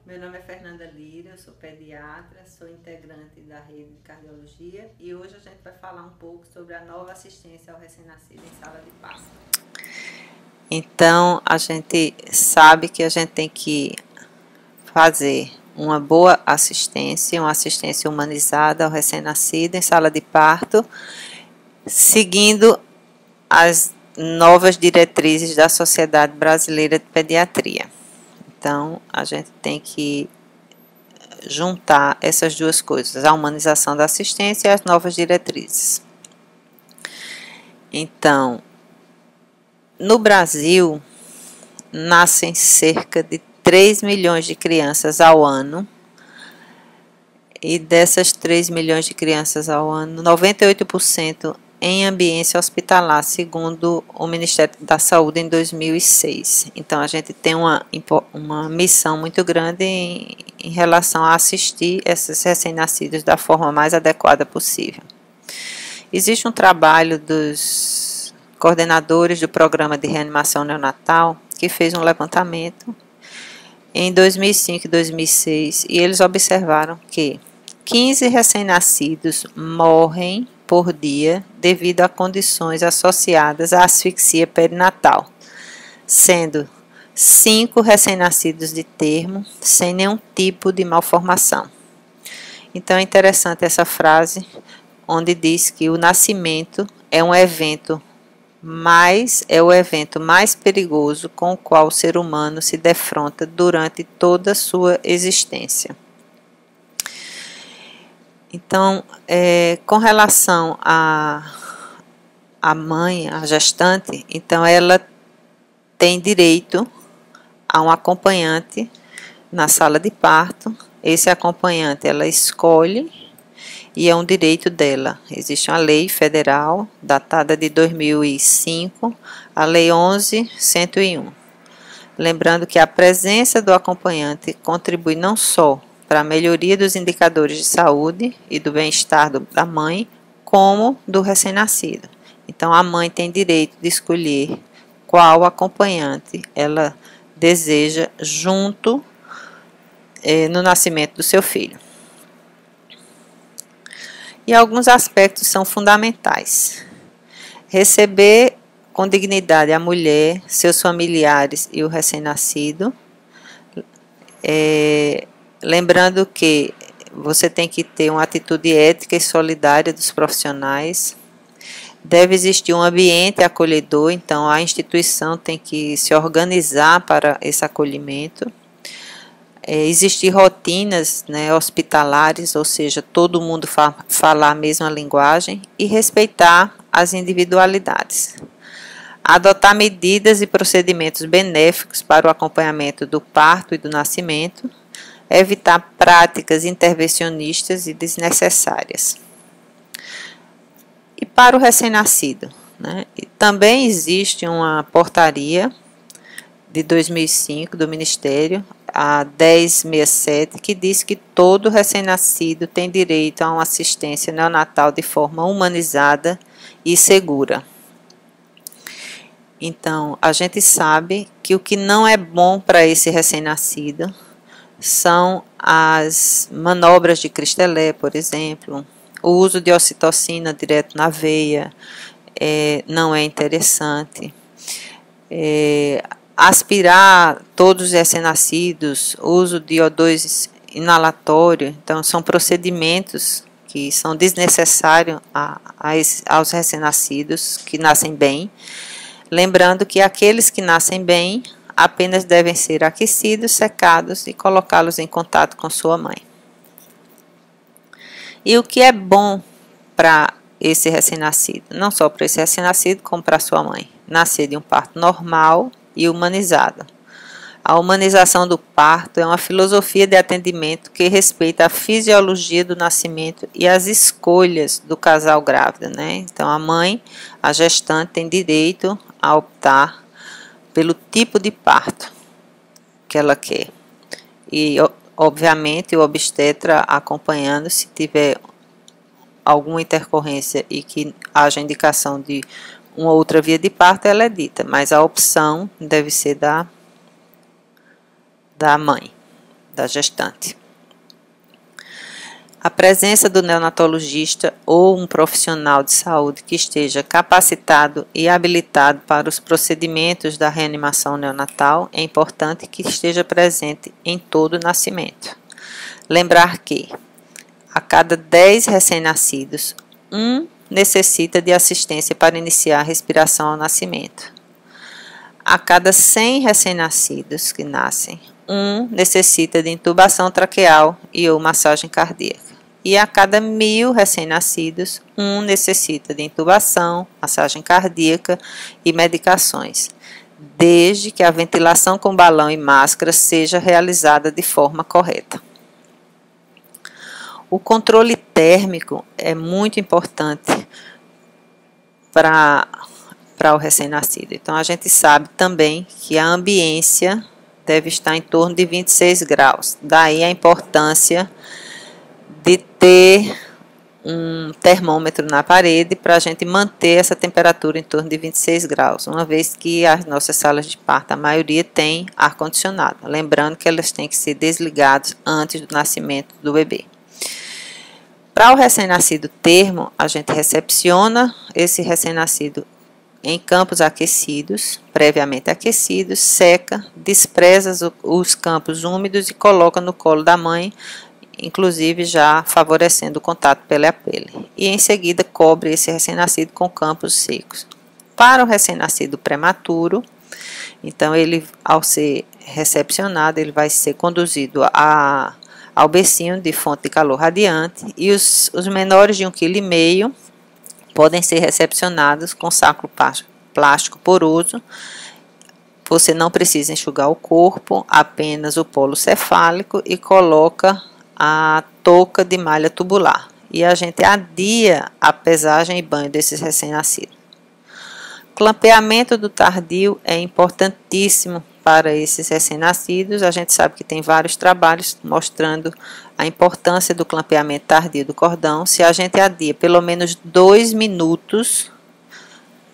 Meu nome é Fernanda Lira, eu sou pediatra, sou integrante da rede de cardiologia e hoje a gente vai falar um pouco sobre a nova assistência ao recém-nascido em sala de parto. Então, a gente sabe que a gente tem que fazer uma boa assistência, uma assistência humanizada ao recém-nascido em sala de parto, seguindo as novas diretrizes da Sociedade Brasileira de Pediatria. Então, a gente tem que juntar essas duas coisas, a humanização da assistência e as novas diretrizes. Então, no Brasil, nascem cerca de 3 milhões de crianças ao ano, e dessas 3 milhões de crianças ao ano, 98% em ambiente hospitalar, segundo o Ministério da Saúde em 2006. Então, a gente tem uma missão muito grande em relação a assistir esses recém-nascidos da forma mais adequada possível. Existe um trabalho dos coordenadores do programa de reanimação neonatal que fez um levantamento em 2005 e 2006 e eles observaram que 15 recém-nascidos morrem por dia devido a condições associadas à asfixia perinatal, sendo 5 recém-nascidos de termo sem nenhum tipo de malformação. Então é interessante essa frase onde diz que o nascimento é o evento mais perigoso com o qual o ser humano se defronta durante toda a sua existência. Então, com relação à mãe, a gestante, então ela tem direito a um acompanhante na sala de parto. Esse acompanhante ela escolhe e é um direito dela. Existe uma lei federal datada de 2005, a Lei 11.101. Lembrando que a presença do acompanhante contribui não só para a melhoria dos indicadores de saúde e do bem-estar da mãe, como do recém-nascido. Então, a mãe tem direito de escolher qual acompanhante ela deseja junto no nascimento do seu filho. E alguns aspectos são fundamentais. Receber com dignidade a mulher, seus familiares e o recém-nascido. Lembrando que você tem que ter uma atitude ética e solidária dos profissionais. Deve existir um ambiente acolhedor, então a instituição tem que se organizar para esse acolhimento. Existir rotinas, hospitalares, ou seja, todo mundo falar a mesma linguagem e respeitar as individualidades. Adotar medidas e procedimentos benéficos para o acompanhamento do parto e do nascimento. Evitar práticas intervencionistas e desnecessárias. E para o recém-nascido, também existe uma portaria de 2005 do Ministério, a 1067, que diz que todo recém-nascido tem direito a uma assistência neonatal de forma humanizada e segura. Então, a gente sabe que o que não é bom para esse recém-nascido são as manobras de Christelé, por exemplo, o uso de ocitocina direto na veia, não é interessante. Aspirar todos os recém-nascidos, uso de O2 inalatório, então são procedimentos que são desnecessários aos recém-nascidos que nascem bem. Lembrando que aqueles que nascem bem apenas devem ser aquecidos, secados e colocá-los em contato com sua mãe. E o que é bom para esse recém-nascido? Não só para esse recém-nascido, como para sua mãe. Nascer de um parto normal e humanizado. A humanização do parto é uma filosofia de atendimento que respeita a fisiologia do nascimento e as escolhas do casal grávido, Então, a mãe, a gestante, tem direito a optar pelo tipo de parto que ela quer. E, obviamente, o obstetra acompanhando, se tiver alguma intercorrência e que haja indicação de uma outra via de parto, ela é dita, mas a opção deve ser da mãe, da gestante. A presença do neonatologista ou um profissional de saúde que esteja capacitado e habilitado para os procedimentos da reanimação neonatal é importante que esteja presente em todo o nascimento. Lembrar que, a cada 10 recém-nascidos, um necessita de assistência para iniciar a respiração ao nascimento. A cada 100 recém-nascidos que nascem, um necessita de intubação traqueal e ou massagem cardíaca. E a cada 1000 recém-nascidos, um necessita de intubação, massagem cardíaca e medicações, desde que a ventilação com balão e máscara seja realizada de forma correta. O controle térmico é muito importante para o recém-nascido. Então, a gente sabe também que a ambiência deve estar em torno de 26 graus. Daí a importância de ter um termômetro na parede para a gente manter essa temperatura em torno de 26 graus, uma vez que as nossas salas de parto, a maioria tem ar-condicionado. Lembrando que elas têm que ser desligadas antes do nascimento do bebê. Para o recém-nascido termo, a gente recepciona esse recém-nascido em campos aquecidos, previamente aquecidos, seca, despreza os campos úmidos e coloca no colo da mãe, inclusive já favorecendo o contato pele a pele. E em seguida cobre esse recém-nascido com campos secos. Para o recém-nascido prematuro, então ele, ao ser recepcionado, ele vai ser conduzido ao bercinho de fonte de calor radiante e os menores de 1,5 kg podem ser recepcionados com saco plástico poroso. Você não precisa enxugar o corpo, apenas o polo cefálico e coloca a touca de malha tubular. E a gente adia a pesagem e banho desses recém-nascidos. Clampeamento do tardio é importantíssimo para esses recém-nascidos. A gente sabe que tem vários trabalhos mostrando a importância do clampeamento tardio do cordão. Se a gente adia pelo menos 2 minutos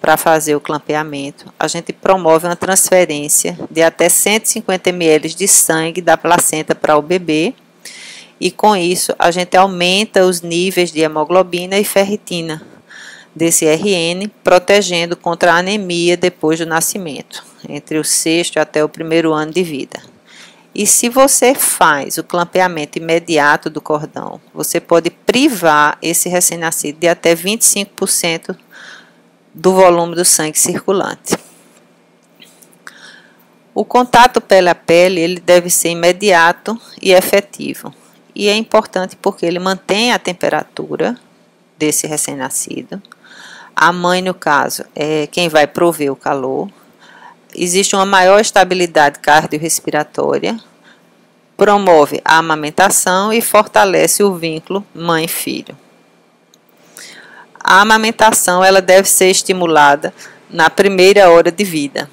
para fazer o clampeamento, a gente promove uma transferência de até 150 ml de sangue da placenta para o bebê. E com isso, a gente aumenta os níveis de hemoglobina e ferritina desse RN, protegendo contra a anemia depois do nascimento, entre o 6º até o 1º ano de vida. E se você faz o clampeamento imediato do cordão, você pode privar esse recém-nascido de até 25% do volume do sangue circulante. O contato pele a pele, ele deve ser imediato e efetivo. E é importante porque ele mantém a temperatura desse recém-nascido. A mãe, no caso, é quem vai prover o calor. Existe uma maior estabilidade cardiorrespiratória, promove a amamentação e fortalece o vínculo mãe-filho. A amamentação ela deve ser estimulada na primeira hora de vida.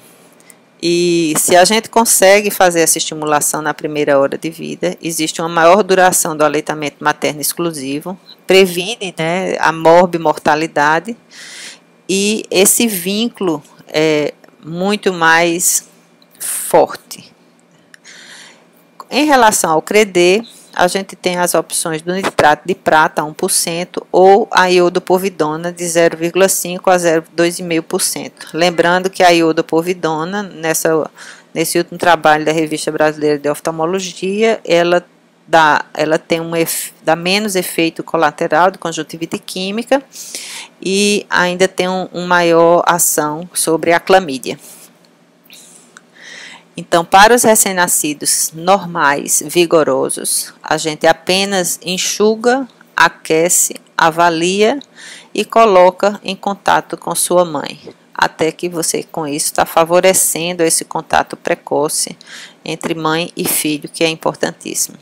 E se a gente consegue fazer essa estimulação na primeira hora de vida, existe uma maior duração do aleitamento materno exclusivo, previne, né, a morbimortalidade e esse vínculo é muito mais forte. Em relação ao CREDE, a gente tem as opções do nitrato de prata, 1%, ou a iodopovidona de 0,5% a 2,5%. Lembrando que a iodopovidona, nesse último trabalho da Revista Brasileira de Oftalmologia, ela tem dá menos efeito colateral de conjuntivite química e ainda tem uma maior ação sobre a clamídia. Então, para os recém-nascidos normais, vigorosos, a gente apenas enxuga, aquece, avalia e coloca em contato com sua mãe, até que você, com isso, está favorecendo esse contato precoce entre mãe e filho, que é importantíssimo.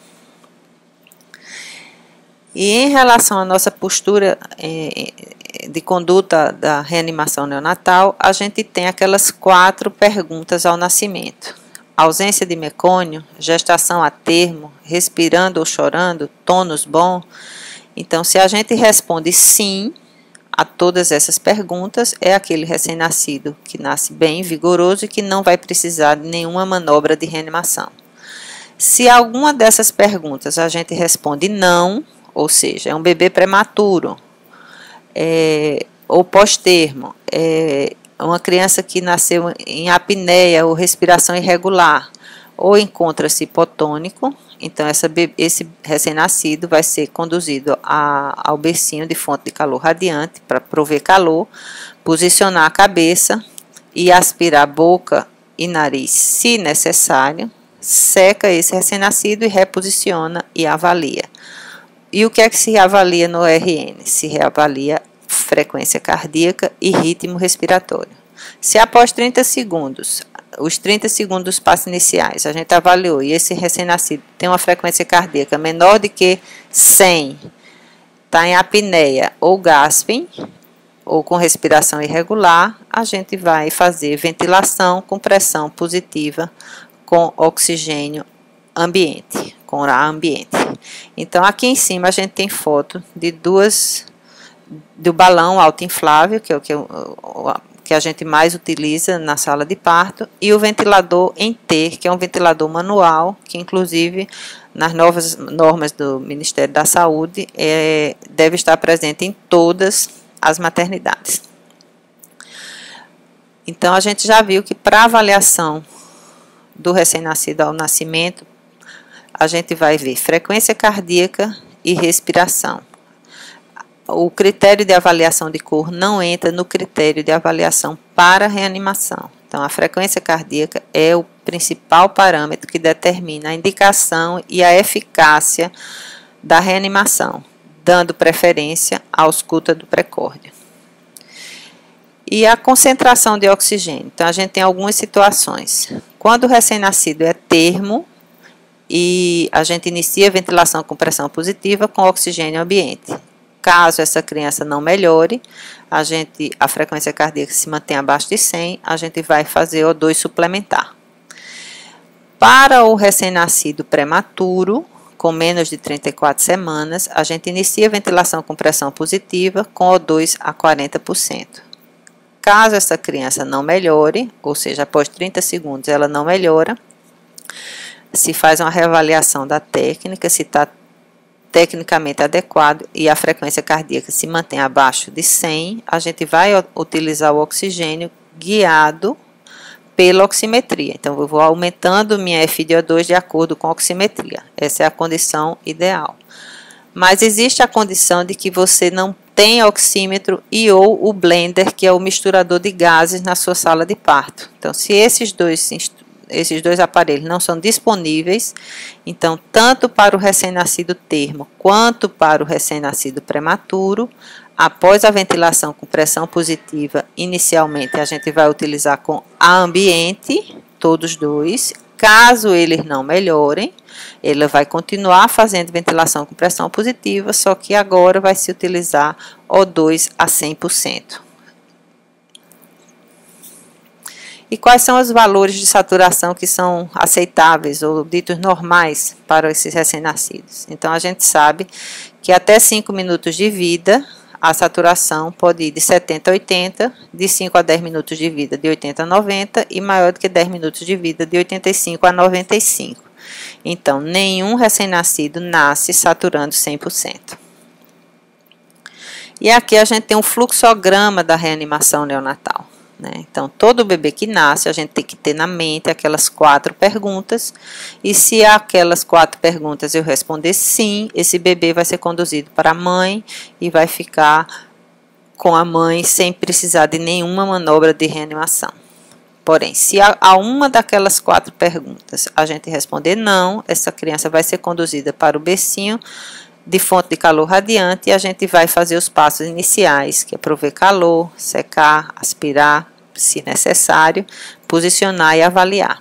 E em relação à nossa postura de conduta da reanimação neonatal, a gente tem aquelas 4 perguntas ao nascimento. Ausência de mecônio, gestação a termo, respirando ou chorando, tônus bom. Então, se a gente responde sim a todas essas perguntas, é aquele recém-nascido que nasce bem, vigoroso e que não vai precisar de nenhuma manobra de reanimação. Se alguma dessas perguntas a gente responde não, ou seja, é um bebê prematuro, ou pós-termo, uma criança que nasceu em apneia ou respiração irregular, ou encontra-se hipotônico, então esse recém-nascido vai ser conduzido ao bercinho de fonte de calor radiante para prover calor, posicionar a cabeça e aspirar boca e nariz se necessário, seca esse recém-nascido e reposiciona e avalia. E o que é que se avalia no RN? Se reavalia frequência cardíaca e ritmo respiratório. Se após 30 segundos, os 30 segundos dos passos iniciais, a gente avaliou e esse recém-nascido tem uma frequência cardíaca menor do que 100, está em apneia ou gasping, ou com respiração irregular, a gente vai fazer ventilação com pressão positiva com oxigênio ambiente, com ar ambiente. Então, aqui em cima a gente tem foto de do balão autoinflável, que é o que a gente mais utiliza na sala de parto, e o ventilador Enter, que é um ventilador manual, que inclusive nas novas normas do Ministério da Saúde deve estar presente em todas as maternidades. Então, a gente já viu que para avaliação do recém-nascido ao nascimento, a gente vai ver frequência cardíaca e respiração. O critério de avaliação de cor não entra no critério de avaliação para reanimação. Então, a frequência cardíaca é o principal parâmetro que determina a indicação e a eficácia da reanimação, dando preferência à ausculta do precórdio. E a concentração de oxigênio. Então, a gente tem algumas situações. Quando o recém-nascido é termo e a gente inicia a ventilação com pressão positiva com oxigênio ambiente. Caso essa criança não melhore, a frequência cardíaca se mantém abaixo de 100, a gente vai fazer O2 suplementar. Para o recém-nascido prematuro, com menos de 34 semanas, a gente inicia a ventilação com pressão positiva com O2 a 40%. Caso essa criança não melhore, ou seja, após 30 segundos ela não melhora, se faz uma reavaliação da técnica, se está tecnicamente adequado e a frequência cardíaca se mantém abaixo de 100, a gente vai utilizar o oxigênio guiado pela oximetria. Então, eu vou aumentando minha FiO2 de acordo com a oximetria. Essa é a condição ideal. Mas existe a condição de que você não tenha oxímetro e ou o blender, que é o misturador de gases na sua sala de parto. Então, se esses dois aparelhos não são disponíveis, então, tanto para o recém-nascido termo quanto para o recém-nascido prematuro, após a ventilação com pressão positiva, inicialmente a gente vai utilizar com a ambiente, todos dois. Caso eles não melhorem, ele vai continuar fazendo ventilação com pressão positiva, só que agora vai se utilizar O2 a 100%. E quais são os valores de saturação que são aceitáveis ou ditos normais para esses recém-nascidos? Então, a gente sabe que até 5 minutos de vida, a saturação pode ir de 70 a 80, de 5 a 10 minutos de vida de 80 a 90 e maior do que 10 minutos de vida de 85 a 95. Então, nenhum recém-nascido nasce saturando 100%. E aqui a gente tem um fluxograma da reanimação neonatal. Então, todo bebê que nasce, a gente tem que ter na mente aquelas 4 perguntas, e se aquelas 4 perguntas eu responder sim, esse bebê vai ser conduzido para a mãe e vai ficar com a mãe sem precisar de nenhuma manobra de reanimação. Porém, se a uma daquelas 4 perguntas a gente responder não, essa criança vai ser conduzida para o bercinho de fonte de calor radiante e a gente vai fazer os passos iniciais, que é prover calor, secar, aspirar, se necessário, posicionar e avaliar.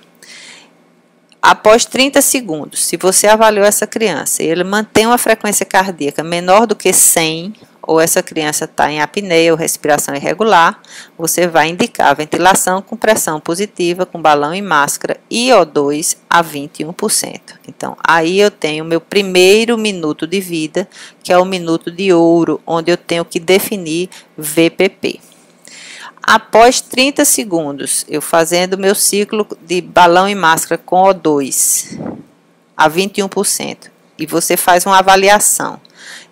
Após 30 segundos, se você avaliou essa criança e ele mantém uma frequência cardíaca menor do que 100, ou essa criança está em apneia ou respiração irregular, você vai indicar ventilação com pressão positiva, com balão e máscara e O2 a 21%. Então, aí eu tenho o meu primeiro minuto de vida, que é o minuto de ouro, onde eu tenho que definir VPP. Após 30 segundos, eu fazendo meu ciclo de balão e máscara com O2 a 21%. E você faz uma avaliação.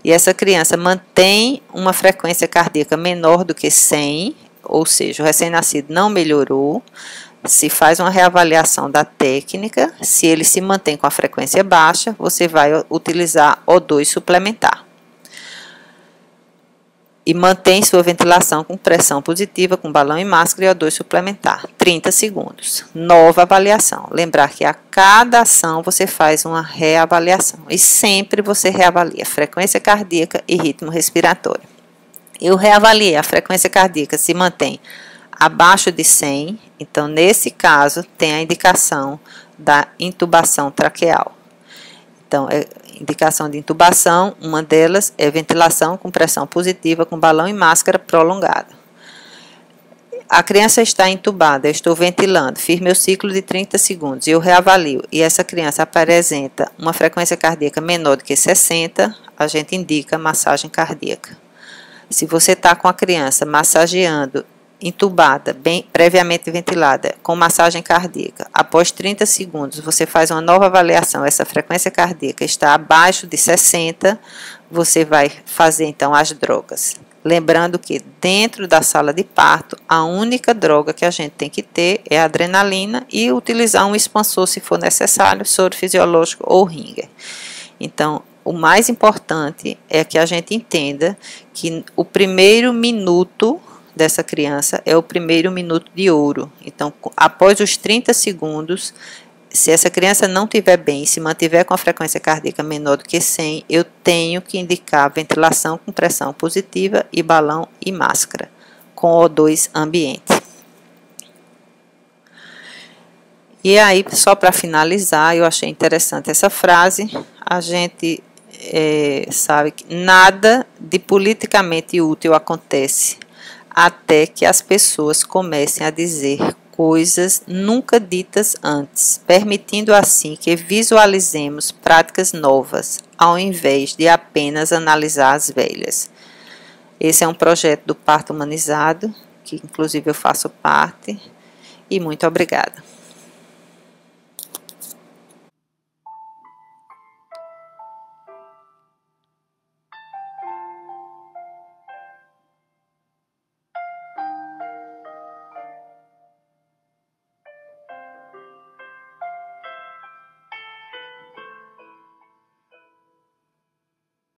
E essa criança mantém uma frequência cardíaca menor do que 100, ou seja, o recém-nascido não melhorou. Se faz uma reavaliação da técnica, se ele se mantém com a frequência baixa, você vai utilizar O2 suplementar. E mantém sua ventilação com pressão positiva, com balão e máscara e O2 suplementar. 30 segundos. Nova avaliação. Lembrar que a cada ação você faz uma reavaliação. E sempre você reavalia frequência cardíaca e ritmo respiratório. Eu reavaliei, a frequência cardíaca se mantém abaixo de 100. Então, nesse caso, tem a indicação da intubação traqueal. Então, indicação de intubação, uma delas é ventilação com pressão positiva, com balão e máscara prolongada. A criança está intubada, eu estou ventilando, fiz meu ciclo de 30 segundos e eu reavalio, e essa criança apresenta uma frequência cardíaca menor do que 60, a gente indica massagem cardíaca. Se você está com a criança massageando, intubada, bem previamente ventilada, com massagem cardíaca, após 30 segundos você faz uma nova avaliação, essa frequência cardíaca está abaixo de 60, você vai fazer então as drogas. Lembrando que dentro da sala de parto, a única droga que a gente tem que ter é a adrenalina e utilizar um expansor se for necessário, soro fisiológico ou Ringer. Então, o mais importante é que a gente entenda que o primeiro minuto dessa criança é o primeiro minuto de ouro. Então, após os 30 segundos, se essa criança não estiver bem, se mantiver com a frequência cardíaca menor do que 100, eu tenho que indicar ventilação com pressão positiva e balão e máscara, com O2 ambiente. E aí, só para finalizar, eu achei interessante essa frase, a gente sabe que nada de politicamente útil acontece até que as pessoas comecem a dizer coisas nunca ditas antes, permitindo assim que visualizemos práticas novas, ao invés de apenas analisar as velhas. Esse é um projeto do Parto Humanizado, que inclusive eu faço parte, e muito obrigada.